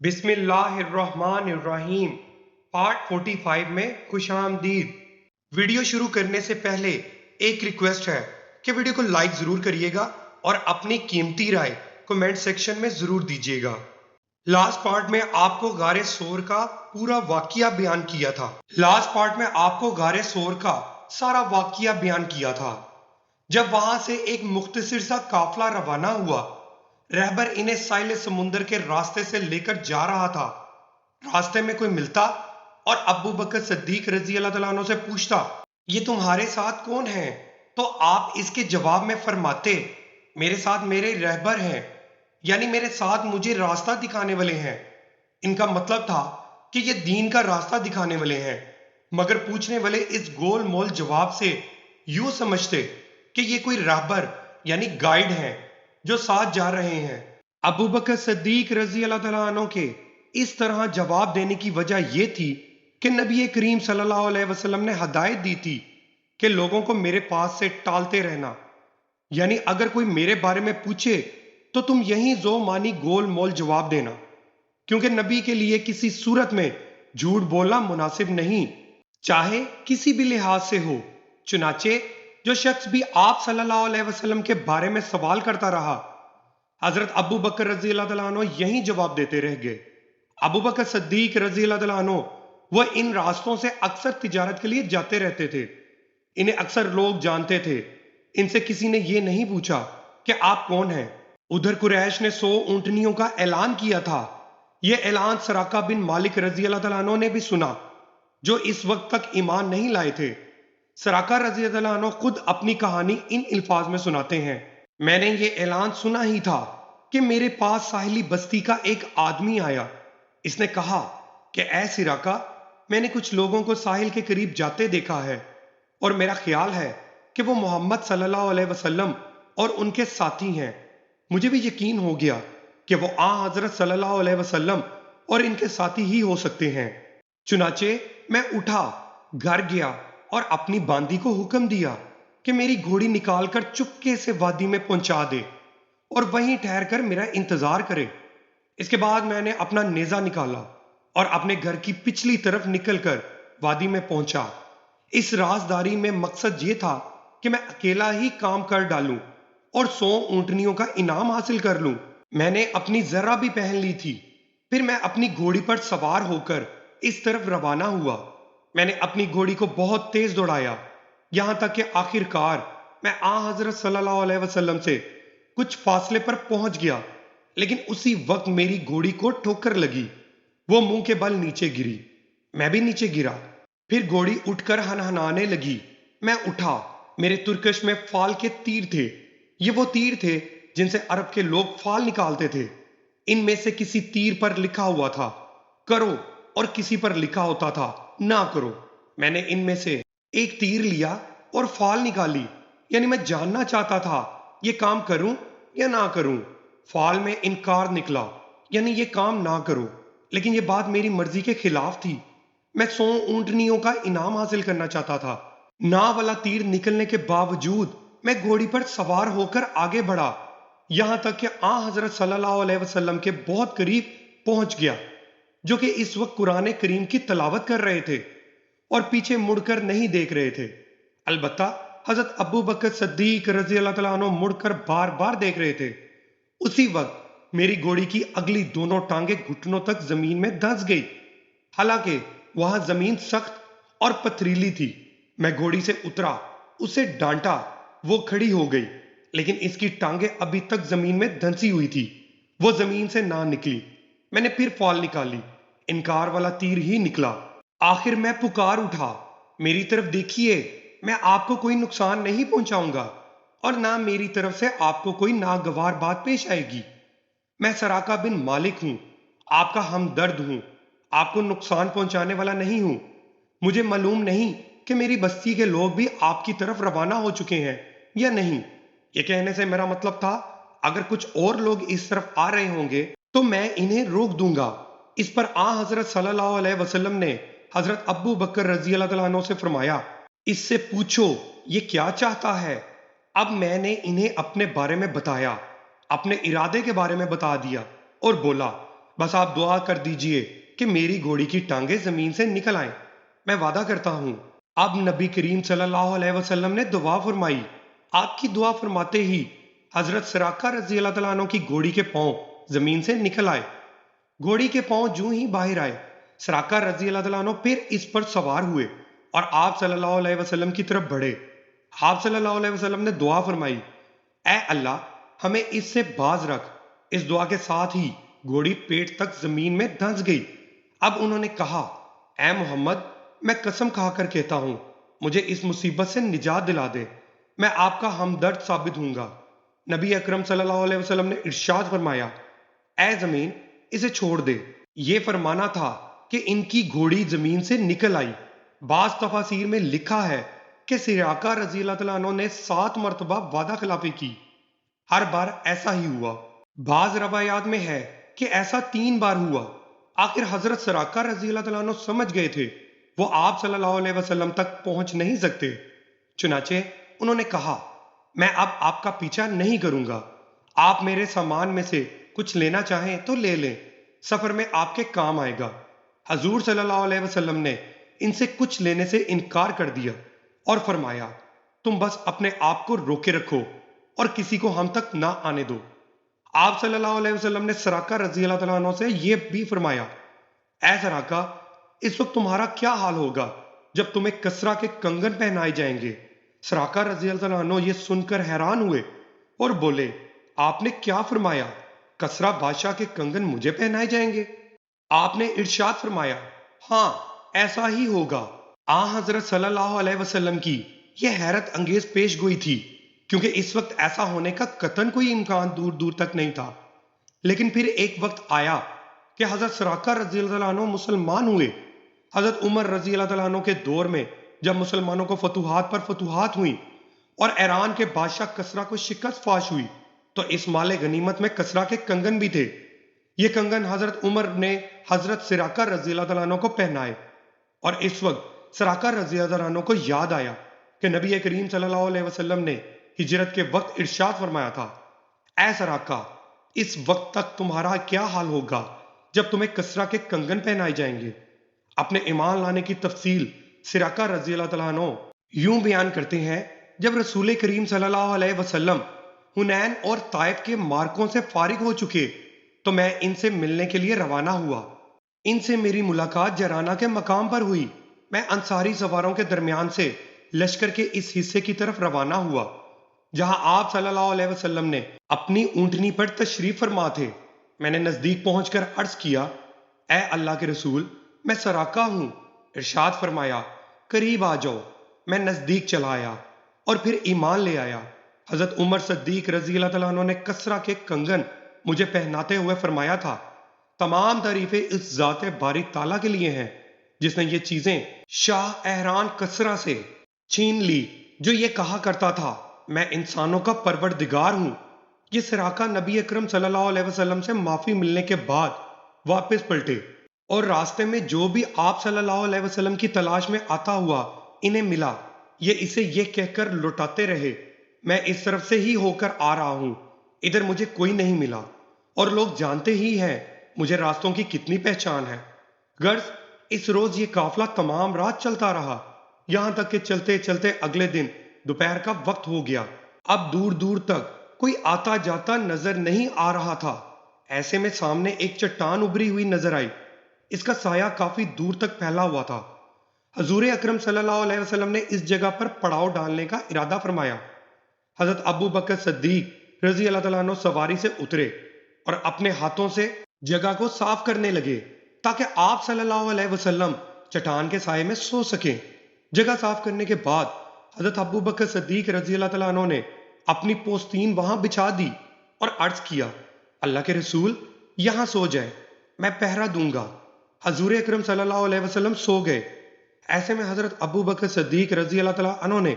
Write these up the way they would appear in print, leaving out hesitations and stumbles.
بسم اللہ الرحمن الرحیم پارٹ 45 میں خوش آمدید۔ ویڈیو شروع کرنے سے پہلے ایک ریکویسٹ ہے کہ ویڈیو کو لائک ضرور کریے گا اور اپنی قیمتی رائے کمنٹ سیکشن میں ضرور دیجیے گا۔ لاسٹ پارٹ میں آپ کو غار ثور کا پورا واقعہ بیان کیا تھا۔ سارا واقعہ بیان کیا تھا۔ جب وہاں سے ایک مختصر سا قافلہ روانہ ہوا، رہبر انہیں ساحل سمندر کے راستے سے لے کر جا رہا تھا۔ راستے میں کوئی ملتا اور ابو بکر صدیق رضی اللہ تعالیٰ عنہ سے پوچھتا، یہ تمہارے ساتھ کون ہیں؟ تو آپ اس کے جواب میں فرماتے، میرے ساتھ میرے رہبر ہیں، یعنی میرے ساتھ مجھے راستہ دکھانے والے ہیں۔ ان کا مطلب تھا کہ یہ دین کا راستہ دکھانے والے ہیں، مگر پوچھنے والے اس گول مول جواب سے یوں سمجھتے کہ یہ کوئی رہبر یعنی گائیڈ ہیں جو ساتھ جا رہے ہیں۔ ابو بکر صدیق رضی اللہ تعالیٰ عنہ کے اس طرح جواب دینے کی وجہ یہ تھی کہ نبی کریم صلی اللہ علیہ وسلم نے ہدایت دی تھی کہ لوگوں کو میرے پاس سے ٹالتے رہنا، یعنی اگر کوئی میرے بارے میں پوچھے تو تم یہیں زو مانی گول مول جواب دینا، کیونکہ نبی کے لیے کسی صورت میں جھوٹ بولنا مناسب نہیں، چاہے کسی بھی لحاظ سے ہو۔ چنانچہ جو شخص بھی آپ صلی اللہ علیہ وسلم کے بارے میں سوال کرتا رہا، حضرت ابو بکر رضی اللہ تعالیٰ عنہ یہی جواب دیتے رہ گئے۔ ابو بکر صدیق رضی اللہ تعالیٰ عنہ وہ ان راستوں سے اکثر تجارت کے لیے جاتے رہتے تھے، انہیں اکثر لوگ جانتے تھے۔ ان سے کسی نے یہ نہیں پوچھا کہ آپ کون ہیں۔ ادھر قریش نے 100 اونٹنیوں کا اعلان کیا تھا۔ یہ اعلان سراقہ بن مالک رضی اللہ تعالیٰ عنہ نے بھی سنا، جو اس وقت تک ایمان نہیں لائے تھے۔ سراقہ رضی اللہ عنہ خود اپنی کہانی ان الفاظ میں سناتے ہیں، میں نے یہ اعلان سنا ہی تھا کہ میرے پاس ساحلی بستی کا ایک آدمی آیا۔ اس نے کہا کہ اے سراقہ، میں نے کچھ لوگوں کو ساحل کے قریب جاتے دیکھا ہے، اور میرا خیال ہے کہ وہ محمد صلی اللہ علیہ وسلم اور ان کے ساتھی ہیں۔ مجھے بھی یقین ہو گیا کہ وہ حضرت صلی اللہ علیہ وسلم اور ان کے ساتھی ہی ہو سکتے ہیں۔ چنانچہ میں اٹھا، گھر گیا اور اپنی باندی کو حکم دیا کہ میری گھوڑی نکال کر چپکے سے وادی میں پہنچا دے اور وہیں ٹھہر کر میرا انتظار کرے۔ اس کے بعد میں نے اپنا نیزہ نکالا اور اپنے گھر کی پچھلی طرف نکل کر وادی میں پہنچا۔ اس رازداری میں مقصد یہ تھا کہ میں اکیلا ہی کام کر ڈالوں اور 100 اونٹنیوں کا انعام حاصل کر لوں۔ میں نے اپنی ذرہ بھی پہن لی تھی۔ پھر میں اپنی گھوڑی پر سوار ہو کر اس طرف روانہ ہوا۔ میں نے اپنی گھوڑی کو بہت تیز دوڑایا، یہاں تک کہ آخر کار میں حضرت صلی اللہ علیہ وسلم سے کچھ فاصلے پر پہنچ گیا، لیکن اسی وقت میری گھوڑی کو ٹھوکر لگی، وہ منہ کے بل نیچے گری، میں بھی نیچے گرا۔ پھر گھوڑی اٹھ کر ہنہنانے لگی۔ میں اٹھا، میرے ترکش میں فال کے تیر تھے۔ یہ وہ تیر تھے جن سے عرب کے لوگ فال نکالتے تھے۔ ان میں سے کسی تیر پر لکھا ہوا تھا کرو اور کسی پر لکھا ہوتا تھا نہ کرو۔ میں نے ان میں سے ایک تیر لیا اور فال نکالی، یعنی میں جاننا چاہتا تھا یہ کام کروں یا نہ کروں۔ فال میں انکار نکلا، یعنی یہ کام نہ کرو، لیکن یہ بات میری مرضی کے خلاف تھی۔ میں 100 اونٹنیوں کا انعام حاصل کرنا چاہتا تھا۔ نا والا تیر نکلنے کے باوجود میں گھوڑی پر سوار ہو کر آگے بڑھا، یہاں تک کہ حضرت صلی اللہ علیہ وسلم کے بہت قریب پہنچ گیا، جو کہ اس وقت قرآن کریم کی تلاوت کر رہے تھے اور پیچھے مڑ کر نہیں دیکھ رہے تھے۔ البتہ حضرت ابو بکر صدیق رضی اللہ تعالیٰ عنہ مڑ کر بار بار دیکھ رہے تھے۔ اسی وقت میری گھوڑی کی اگلی دونوں ٹانگیں گھٹنوں تک زمین میں دھنس گئی، حالانکہ وہاں زمین سخت اور پتھریلی تھی۔ میں گھوڑی سے اترا، اسے ڈانٹا، وہ کھڑی ہو گئی، لیکن اس کی ٹانگیں ابھی تک زمین میں دھنسی ہوئی تھی، وہ زمین سے نہ نکلی۔ میں نے پھر فال نکالی، انکار والا تیر ہی نکلا۔ آخر میں پکار اٹھا، میری طرف دیکھیے، میں آپ کو کوئی نقصان نہیں پہنچاؤں گا اور نہ میری طرف سے آپ کو کوئی ناگوار بات پیش آئے گی۔ میں سراقہ بن مالک ہوں، آپ کا ہمدرد ہوں، آپ کو نقصان پہنچانے والا نہیں ہوں۔ مجھے معلوم نہیں کہ میری بستی کے لوگ بھی آپ کی طرف روانہ ہو چکے ہیں یا نہیں۔ یہ کہنے سے میرا مطلب تھا اگر کچھ اور لوگ اس طرف آ رہے ہوں گے تو میں انہیں روک دوں گا۔ اس پر حضرت صلی اللہ علیہ وسلم نے حضرت ابو بکر رضی اللہ تعالیٰ عنہ سے فرمایا، اس سے پوچھو یہ کیا چاہتا ہے۔ اب میں نے انہیں اپنے بارے میں بتایا، اپنے ارادے کے بارے میں بتا دیا اور بولا، بس آپ دعا کر دیجئے کہ میری گھوڑی کی ٹانگیں زمین سے نکل آئیں، میں وعدہ کرتا ہوں۔ اب نبی کریم صلی اللہ علیہ وسلم نے دعا فرمائی۔ آپ کی دعا فرماتے ہی حضرت سراقہ رضی اللہ تعالیٰ عنہ کی گھوڑی کے پاؤں زمین سے نکل آئے۔ گھوڑی کے پاؤں جو ہی باہر آئے، سراقہ رضی اللہ تعالیٰ عنہ پھر اس پر سوار ہوئے اور آپ صلی اللہ علیہ وسلم کی طرف بڑھے۔ آپ صلی اللہ علیہ وسلم نے دعا فرمائی، اے اللہ ہمیں اس سے باز رکھ۔ اس دعا کے ساتھ ہی گھوڑی پیٹ تک زمین میں دھنس گئی۔ اب انہوں نے کہا، اے محمد، میں قسم کھا کر کہتا ہوں مجھے اس مصیبت سے نجات دلا دے، میں آپ کا ہمدرد ثابت ہوں گا۔ نبی اکرم صلی اللہ علیہ وسلم نے ارشاد فرمایا، اے زمین اسے چھوڑ دے۔ یہ فرمانا تھا کہ ان کی گھوڑی زمین سے نکل آئی۔ بعض تفاسیر میں لکھا ہے کہ سراقہ رضی اللہ تعالیٰ عنہ نے 7 مرتبہ وعدہ خلافی کی، ہر بار ایسا ہی ہوا۔ بعض روایات میں ہے کہ ایسا 3 بار ہوا۔ آخر حضرت سراقہ رضی اللہ تعالیٰ عنہ سمجھ گئے تھے وہ آپ صلی اللہ علیہ وسلم تک پہنچ نہیں سکتے، چنانچہ انہوں نے کہا، میں اب آپ کا پیچھا نہیں کروں گا، آپ میرے سامان میں سے کچھ لینا چاہیں تو لے لیں، سفر میں آپ کے کام آئے گا۔ حضور صلی اللہ علیہ وسلم نے ان سے کچھ لینے سے انکار کر دیا اور فرمایا، تم بس اپنے آپ کو روکے رکھو اور کسی کو ہم تک نہ آنے دو۔ آپ صلی اللہ علیہ وسلم نے سراقہ رضی اللہ تعالیٰ عنہ سے یہ بھی فرمایا، اے سراقہ اس وقت تمہارا کیا حال ہوگا جب تمہیں کسرا کے کنگن پہنائے جائیں گے؟ سراقہ رضی اللہ تعالیٰ عنہ یہ سن کر حیران ہوئے اور بولے، آپ نے کیا فرمایا؟ کسرا بادشاہ کے کنگن مجھے پہنائے جائیں گے؟ آپ نے ارشاد فرمایا، ہاں ایسا ہی ہوگا۔ حضرت صلی اللہ علیہ وسلم کی یہ حیرت انگیز پیش گوئی تھی، کیونکہ اس وقت ایسا ہونے کا قطعاً کوئی امکان دور دور تک نہیں تھا۔ لیکن پھر ایک وقت آیا کہ حضرت سراقہ رضی اللہ عنہ مسلمان ہوئے۔ حضرت عمر رضی اللہ عنہ کے دور میں جب مسلمانوں کو فتوحات پر فتوحات ہوئیں اور ایران کے بادشاہ کسرا کو شکست فاش ہوئی، تو اس مال غنیمت میں کسرا کے کنگن بھی تھے۔ یہ کنگن حضرت عمر نے حضرت سراقہ رضی اللہ عنہ کو پہنائے، اور اس وقت سراقہ رضی اللہ عنہ کو یاد آیا کہ نبی کریم صلی اللہ علیہ وسلم نے ہجرت کے وقت ارشاد فرمایا تھا، اے سراقہ اس وقت تک تمہارا کیا حال ہوگا جب تمہیں کسرا کے کنگن پہنائے جائیں گے۔ اپنے ایمان لانے کی تفصیل سراقہ رضی اللہ تعالیٰ عنہ یوں بیان کرتے ہیں، جب رسول کریم صلی اللہ علیہ وسلم حنین اور طائف کے مارکوں سے فارغ ہو چکے تو میں ان سے ملنے کے لیے روانہ ہوا۔ ان سے میری ملاقات جرانہ کے مقام پر ہوئی۔ میں انصاری سواروں کے درمیان سے لشکر کے اس حصے کی طرف روانہ ہوا جہاں آپ صلی اللہ علیہ وسلم نے اپنی اونٹنی پر تشریف فرما تھے۔ میں نے نزدیک پہنچ کر عرض کیا، اے اللہ کے رسول میں سراقہ ہوں۔ ارشاد فرمایا، قریب آ جاؤ۔ میں نزدیک چلا آیا اور پھر ایمان لے آیا۔ حضرت عمر صدیق رضی اللہ تعالیٰ عنہ نے کسرا کے کنگن مجھے پہناتے ہوئے فرمایا تھا، تمام تعریفیں اس ذات باری تعالیٰ کے لیے ہیں جس نے یہ چیزیں شاہ احران کسرا سے چھین لی، جو یہ کہا کرتا تھا میں انسانوں کا پروردگار ہوں۔ یہ سراقہ نبی اکرم صلی اللہ علیہ وسلم سے معافی ملنے کے بعد واپس پلٹے اور راستے میں جو بھی آپ صلی اللہ علیہ وسلم کی تلاش میں آتا ہوا انہیں ملا، یہ اسے یہ کہہ کر لوٹاتے رہے، میں اس طرف سے ہی ہو کر آ رہا ہوں، ادھر مجھے کوئی نہیں ملا، اور لوگ جانتے ہی ہیں مجھے راستوں کی کتنی پہچان ہے۔ غرض اس روز یہ قافلہ تمام رات چلتا رہا، یہاں تک کہ چلتے چلتے اگلے دن دوپہر کا وقت ہو گیا۔ اب دور دور تک کوئی آتا جاتا نظر نہیں آ رہا تھا۔ ایسے میں سامنے ایک چٹان ابھری ہوئی نظر آئی، اس کا سایہ کافی دور تک پھیلا ہوا تھا۔ حضور اکرم صلی اللہ علیہ وسلم نے اس جگہ پر پڑاؤ ڈالنے کا ارادہ فرمایا۔ حضرت ابو بکر صدیق رضی اللہ تعالیٰ عنہ سواری سے اترے اور اپنے ہاتھوں سے جگہ کو صاف کرنے لگے تاکہ آپ صلی اللہ علیہ وسلم چٹان کے سائے میں سو سکیں۔ جگہ صاف کرنے کے بعد حضرت ابو بکر صدیق رضی اللہ تعالیٰ عنہ نے اپنی پوستین وہاں بچھا دی اور عرض کیا، اللہ کے رسول یہاں سو جائے، میں پہرا دوں گا۔ حضور اکرم صلی اللہ علیہ وسلم سو گئے۔ ایسے میں حضرت ابو بکر صدیق رضی اللہ تعالیٰ عنہ نے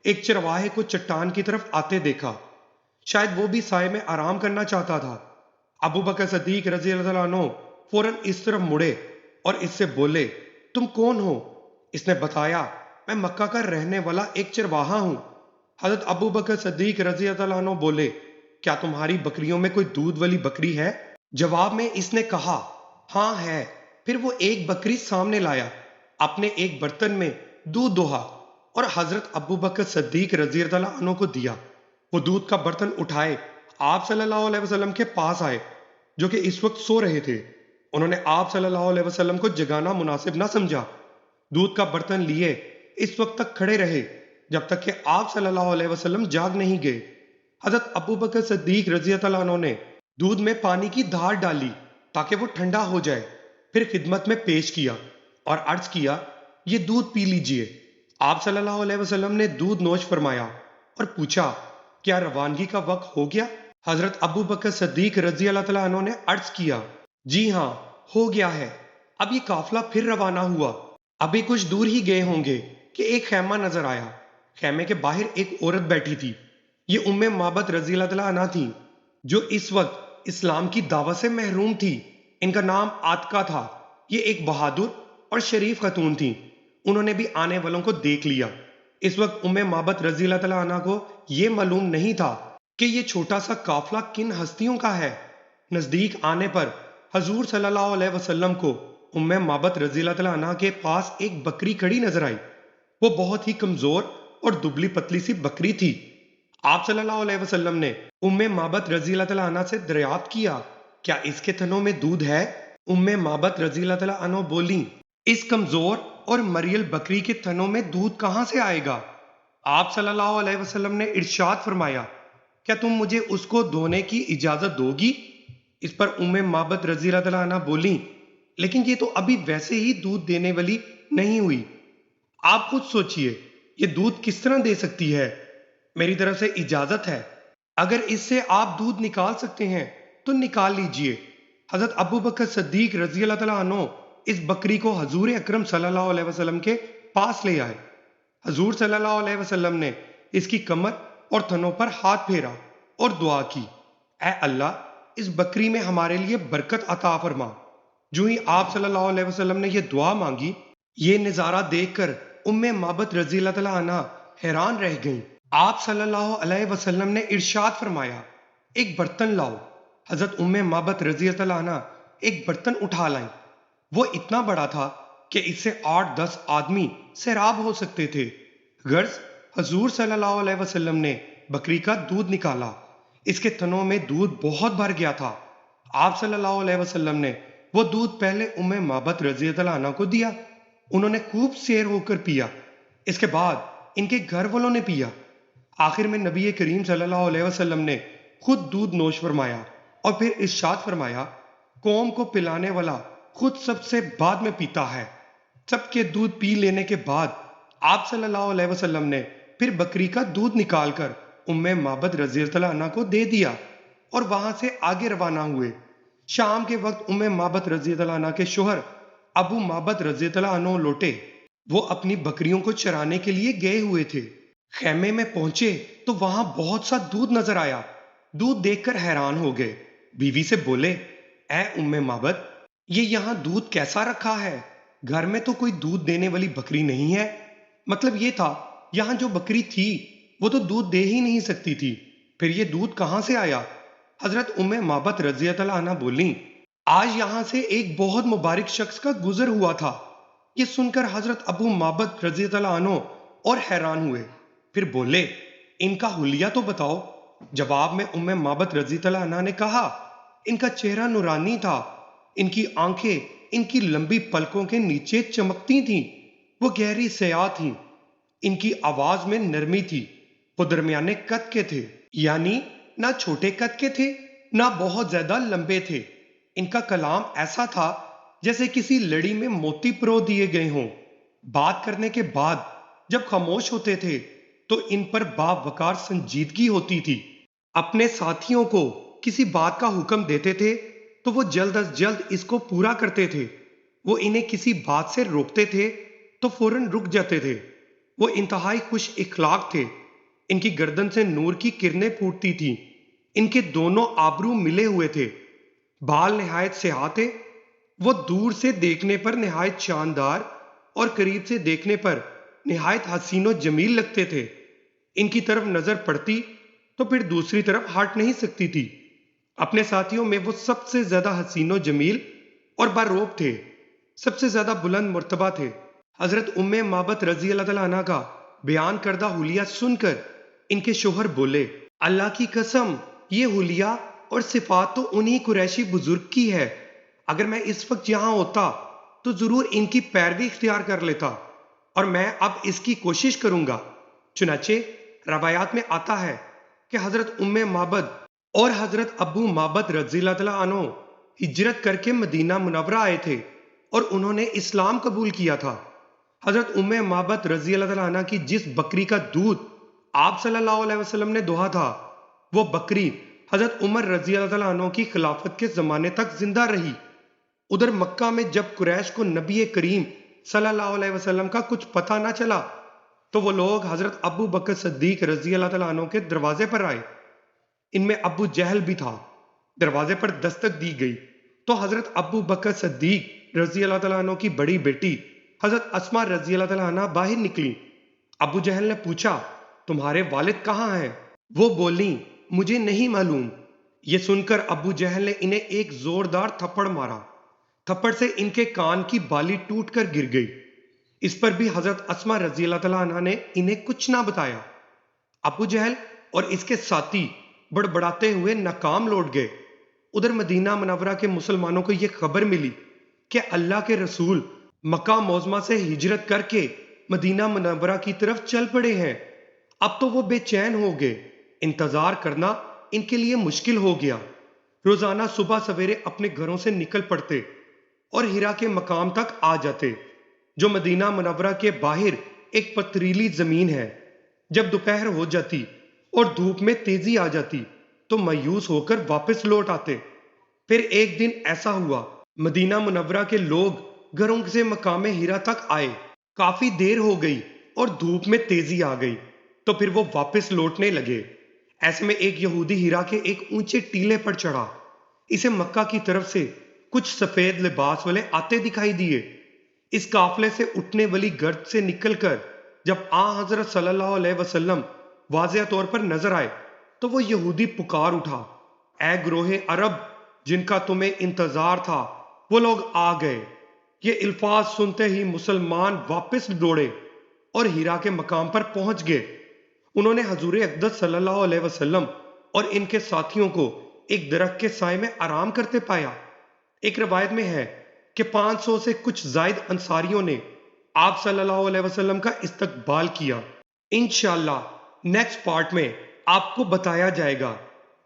ایک چرواہے کو چٹان کی طرف آتے دیکھا، شاید وہ بھی سائے میں آرام کرنا چاہتا تھا۔ ابو بکر صدیق رضی اللہ تعالیٰ عنہ فوراً اس طرف مڑے اور اس سے بولے، تم کون ہو؟ اس نے بتایا، میں مکہ کا رہنے والا ایک چرواہا ہوں۔ حضرت ابو بکر صدیق رضی اللہ عنہ بولے، کیا تمہاری بکریوں میں کوئی دودھ والی بکری ہے؟ جواب میں اس نے کہا ہاں ہے۔ پھر وہ ایک بکری سامنے لایا، اپنے ایک برتن میں دودھ دوہا اور حضرت ابو بکر صدیق رضی اللہ عنہ کو دیا۔ وہ دودھ کا برتن اٹھائے آپ صلی اللہ علیہ وسلم کے پاس آئے جو کہ اس وقت سو رہے تھے۔ انہوں نے آپ صلی اللہ علیہ وسلم کو جگانا مناسب نہ سمجھا، دودھ کا برتن لیے اس وقت تک کھڑے رہے جب تک کہ آپ صلی اللہ علیہ وسلم جاگ نہیں گئے۔ حضرت ابو بکر صدیق رضی اللہ عنہ نے دودھ میں پانی کی دھار ڈالی تاکہ وہ ٹھنڈا ہو جائے، پھر خدمت میں پیش کیا اور عرض کیا یہ دودھ پی لیجئے۔ آپ صلی اللہ علیہ وسلم نے دودھ نوش فرمایا اور پوچھا کیا روانگی کا وقت ہو گیا؟ حضرت ابو بکر صدیق رضی اللہ تعالیٰ عنہ نے عرض کیا جی ہاں ہو گیا ہے۔ اب یہ قافلہ پھر روانہ ہوا۔ ابھی کچھ دور ہی گئے ہوں گے کہ ایک خیمہ نظر آیا۔ خیمے کے باہر ایک عورت بیٹھی تھی۔ یہ ام معبد رضی اللہ تعالیٰ عنہ تھی جو اس وقت اسلام کی دعوت سے محروم تھی۔ ان کا نام عاتکہ تھا۔ یہ ایک بہادر اور شریف خاتون تھی۔ انہوں نے بھی آنے والوں کو دیکھ لیا۔ اس وقت ام معبد رضی اللہ تعالیٰ عنہ کو یہ معلوم نہیں تھا کہ یہ چھوٹا سا قافلہ کن ہستیوں کا ہے۔ نزدیک آنے پر حضور صلی اللہ علیہ وسلم کو ام معبد رضی اللہ تعالیٰ عنہ کے پاس ایک بکری کھڑی نظر آئی۔ وہ بہت ہی کمزور اور دبلی پتلی سی بکری تھی۔ آپ صلی اللہ علیہ وسلم نے ام معبد رضی اللہ تعالیٰ عنہ سے دریافت کیا کیا اس کے تھنوں میں دودھ ہے؟ ام معبد رضی اللہ تعالیٰ عنہ بولی اس کمزور اور مریل بکری کے تھنوں میں دودھ کہاں سے آئے گا؟ آپ صلی اللہ علیہ وسلم نے ارشاد فرمایا کیا تم مجھے اس کو دھونے کی اجازت دو گی؟ اس پر ام معبد رضی اللہ تعالیٰ عنہ بولی لیکن یہ تو ابھی ویسے ہی دودھ دینے والی نہیں ہوئی۔ آپ خود سوچئے یہ دودھ کس طرح دے سکتی ہے؟ میری طرف سے اجازت ہے، اگر اس سے آپ دودھ نکال سکتے ہیں تو نکال لیجئے۔ حضرت ابو بکر صدیق رضی اللہ تعالیٰ عنہ اس بکری کو حضور اکرم صلی اللہ علیہ وسلم کے پاس لے آئے۔ حضور صلی اللہ علیہ وسلم نے اس کی کمر اور تھنوں پر ہاتھ پھیرا اور دعا کی اے اللہ اس بکری میں ہمارے لیے برکت عطا فرما۔ جو ہی آپ صلی اللہ علیہ وسلم نے یہ دعا مانگی، یہ نظارہ دیکھ کر ام معبد رضی اللہ تعالیٰ عنہ حیران رہ گئیں۔ آپ صلی اللہ علیہ وسلم نے ارشاد فرمایا ایک برتن لاؤ۔ حضرت ام معبد رضی اللہ عنہ ایک برتن اٹھا لائیں۔ وہ اتنا بڑا تھا کہ اس سے 8-10 آدمی سیراب ہو سکتے تھے۔ غرض حضور صلی اللہ علیہ وسلم نے بکری کا دودھ نکالا۔ اس کے تھنوں میں دودھ بہت بھر گیا تھا۔ آپ صلی اللہ علیہ وسلم نے وہ دودھ پہلے ام معبد رضی اللہ عنہ کو دیا۔ انہوں نے خوب سیر ہو کر پیا۔ اس کے بعد ان کے گھر والوں نے پیا۔ آخر میں نبی کریم صلی اللہ علیہ وسلم نے خود دودھ نوش فرمایا اور پھر ارشاد فرمایا قوم کو پلانے والا خود سب سے بعد میں پیتا ہے۔ سب کے دودھ پی لینے کے بعد آپ صلی اللہ علیہ وسلم نے پھر بکری کا دودھ نکال کر ام معبد رضی اللہ عنہ کو دے دیا اور وہاں سے آگے روانہ ہوئے۔ شام کے وقت ام معبد رضی اللہ عنہ کے شوہر ابو معبد رضی اللہ عنہ لوٹے۔ وہ اپنی بکریوں کو چرانے کے لیے گئے ہوئے تھے۔ خیمے میں پہنچے تو وہاں بہت سا دودھ نظر آیا۔ دودھ دیکھ کر حیران ہو گئے۔ بیوی سے بولے اے ام معبد یہ یہاں دودھ کیسا رکھا ہے؟ گھر میں تو کوئی دودھ دینے والی بکری نہیں ہے۔ مطلب یہ تھا یہاں جو بکری تھی وہ تو دودھ دے ہی نہیں سکتی تھی، پھر یہ دودھ کہاں سے آیا؟ حضرت ام معبد رضی اللہ عنہ بولیں آج یہاں سے ایک بہت مبارک شخص کا گزر ہوا تھا۔ یہ سن کر حضرت ابو معبد رضی اللہ عنہ اور حیران ہوئے، پھر بولے ان کا حلیہ تو بتاؤ۔ جواب میں ام معبد رضی اللہ عنہ نے کہا ان کا چہرہ نورانی تھا، ان کی آنکھیں ان کی لمبی پلکوں کے نیچے چمکتی تھیں، وہ گہری سیاہ تھیں، ان کی آواز میں نرمی تھی، وہ درمیانے قد کے تھے، یعنی نہ چھوٹے قد کے تھے نہ بہت زیادہ لمبے تھے۔ ان کا کلام ایسا تھا جیسے کسی لڑی میں موتی پرو دیے گئے ہوں۔ بات کرنے کے بعد جب خاموش ہوتے تھے تو ان پر باوقار سنجیدگی ہوتی تھی۔ اپنے ساتھیوں کو کسی بات کا حکم دیتے تھے تو وہ جلد از جلد اس کو پورا کرتے تھے۔ وہ انہیں کسی بات سے روکتے تھے تو فوراً رک جاتے تھے۔ وہ انتہائی خوش اخلاق تھے۔ ان کی گردن سے نور کی کرنیں پھوٹتی تھیں۔ ان کے دونوں آبرو ملے ہوئے تھے۔ بال نہایت سیاہ تھے۔ وہ دور سے دیکھنے پر نہایت شاندار اور قریب سے دیکھنے پر نہایت حسین و جمیل لگتے تھے۔ ان کی طرف نظر پڑتی تو پھر دوسری طرف ہٹ نہیں سکتی تھی۔ اپنے ساتھیوں میں وہ سب سے زیادہ حسین و جمیل اور باروب تھے، سب سے زیادہ بلند مرتبہ تھے۔ حضرت ام معبد رضی اللہ تعالیٰ عنہ کا بیان کردہ حلیہ سن کر ان کے شوہر بولے، اللہ کی قسم، یہ حلیہ اور صفات تو انہی قریشی بزرگ کی ہے، اگر میں اس وقت یہاں ہوتا تو ضرور ان کی پیروی اختیار کر لیتا، اور میں اب اس کی کوشش کروں گا۔ چنانچہ روایات میں آتا ہے کہ حضرت ام معبد اور حضرت ابو معبد رضی اللہ تعالیٰ عنہ ہجرت کر کے مدینہ منورہ آئے تھے اور انہوں نے اسلام قبول کیا تھا۔ حضرت ام معبد رضی اللہ تعالیٰ عنہ کی جس بکری کا دودھ آپ صلی اللہ علیہ وسلم نے دوہا تھا، وہ بکری حضرت عمر رضی اللہ تعالیٰ عنہ کی خلافت کے زمانے تک زندہ رہی۔ ادھر مکہ میں جب قریش کو نبی کریم صلی اللہ علیہ وسلم کا کچھ پتہ نہ چلا تو وہ لوگ حضرت ابو بکر صدیق رضی اللہ تعالیٰ عنہ کے دروازے پر آئے۔ ان میں ابو جہل بھی تھا۔ دروازے پر دستک دی گئی تو حضرت ابو بکر صدیق رضی اللہ تعالیٰ عنہ کی بڑی بیٹی حضرت اسماء رضی اللہ تعالیٰ عنہ باہر نکلی۔ ابو جہل نے پوچھا، تمہارے والد کہاں ہیں؟ وہ بولیں، مجھے نہیں معلوم۔ یہ سن کر ابو جہل نے انہیں ایک زوردار تھپڑ مارا۔ تھپڑ سے ان کے کان کی بالی ٹوٹ کر گر گئی۔ اس پر بھی حضرت اسماء رضی اللہ تعالیٰ عنہ نے انہیں کچھ نہ بتایا۔ ابو جہل اور اس کے ساتھی بڑبڑاتے ہوئے ناکام لوٹ گئے۔ ادھر مدینہ منورہ کے مسلمانوں کو یہ خبر ملی کہ اللہ کے رسول مکہ معظمہ سے ہجرت کر کے مدینہ منورہ کی طرف چل پڑے ہیں۔ اب تو وہ بے چین ہو گئے، انتظار کرنا ان کے لیے مشکل ہو گیا۔ روزانہ صبح سویرے اپنے گھروں سے نکل پڑتے اور ہیرا کے مقام تک آ جاتے، جو مدینہ منورہ کے باہر ایک پتھریلی زمین ہے۔ جب دوپہر ہو جاتی اور دھوپ میں تیزی آ جاتی تو مایوس ہو کر واپس لوٹ آتے۔ پھر ایک دن ایسا ہوا، مدینہ منورہ کے لوگ گھروں سے مقام ہیرا تک آئے، کافی دیر ہو گئی اور دھوپ میں تیزی آ گئی تو پھر وہ واپس لوٹنے لگے۔ ایسے میں ایک یہودی ہیرا کے ایک اونچے ٹیلے پر چڑھا۔ اسے مکہ کی طرف سے کچھ سفید لباس والے آتے دکھائی دیے۔ اس قافلے سے اٹھنے والی گرد سے نکل کر جب حضرت صلی اللہ علیہ وسلم واضح طور پر نظر آئے تو وہ یہودی پکار اٹھا، اے گروہ عرب جن کا تمہیں انتظار تھا، وہ لوگ آ گئے۔ یہ الفاظ سنتے ہی مسلمان واپس دوڑے اور ہیرا کے مقام پر پہنچ گئے۔ انہوں نے حضور اقدس صلی اللہ علیہ وسلم اور ان کے ساتھیوں کو ایک درخت کے سائے میں آرام کرتے پایا۔ ایک روایت میں ہے کہ 500 سے کچھ زائد انصاریوں نے آپ صلی اللہ علیہ وسلم کا استقبال کیا۔ انشاءاللہ نیکسٹ پارٹ میں آپ کو بتایا جائے گا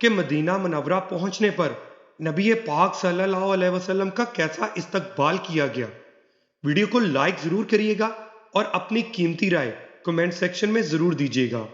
کہ مدینہ منورہ پہنچنے پر نبی پاک صلی اللہ علیہ وسلم کا کیسا استقبال کیا گیا۔ ویڈیو کو لائک ضرور کریے گا اور اپنی قیمتی رائے کمنٹ سیکشن میں ضرور دیجیے گا۔